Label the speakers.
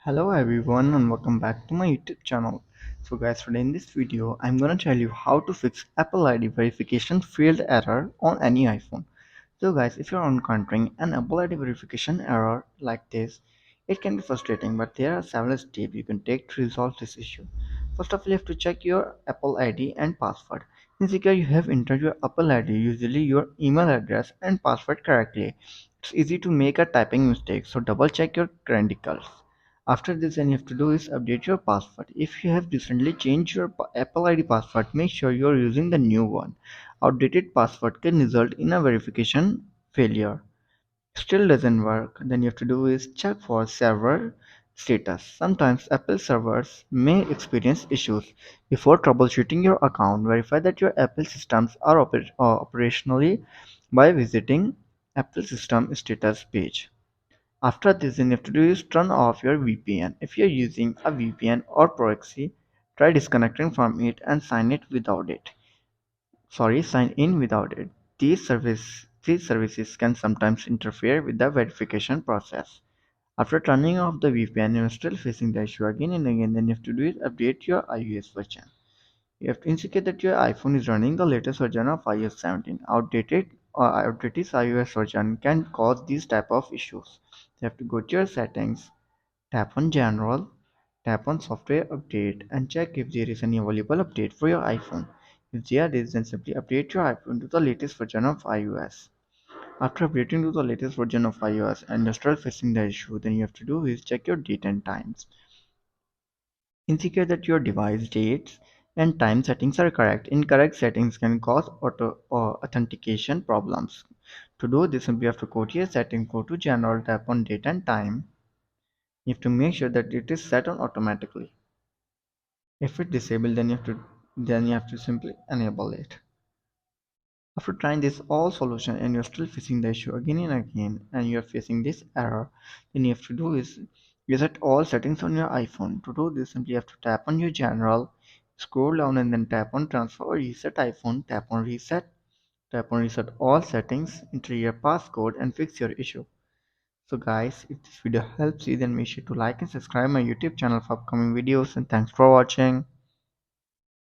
Speaker 1: Hello everyone and welcome back to my YouTube channel. So guys, today in this video I'm gonna tell you how to fix Apple ID verification failed error on any iPhone. So guys, if you're encountering an Apple ID verification error like this, it can be frustrating, but there are several steps you can take to resolve this issue. First of all, you have to check your Apple ID and password. Since you have entered your Apple ID, usually your email address and password correctly, it's easy to make a typing mistake, so double check your credentials. After this, then you have to do is update your password. If you have recently changed your Apple ID password, make sure you are using the new one. Outdated password can result in a verification failure. Still doesn't work, then you have to do is check for server status. Sometimes Apple servers may experience issues. Before troubleshooting your account, verify that your Apple systems are operationally by visiting Apple system status page. After this, then you have to do is turn off your VPN. If you're using a VPN or proxy, try disconnecting from it and sign in without it. These services can sometimes interfere with the verification process. After turning off the VPN, you're still facing the issue again and again, then you have to do is update your iOS version. You have to indicate that your iPhone is running the latest version of iOS 17. Outdated iOS version can cause these type of issues. You have to go to your settings, tap on General, tap on Software Update, and check if there is any available update for your iPhone. If there is, then simply update your iPhone to the latest version of iOS. After updating to the latest version of iOS and you're still facing the issue, then you have to do is check your date and times. Indicate that your device dates and time settings are correct. Incorrect settings can cause auto or authentication problems. To do this, simply have to go to your setting, go to General, tap on date and time. You have to make sure that it is set on automatically. If it's disabled, then you have to simply enable it. After trying this all solution and you're still facing the issue again and again and you're facing this error, then you have to do is reset all settings on your iPhone. To do this, simply have to tap on your general, scroll down and then tap on transfer or reset iPhone, tap on reset all settings, enter your passcode and fix your issue. So guys, if this video helps you, then make sure to like and subscribe my YouTube channel for upcoming videos, and thanks for watching.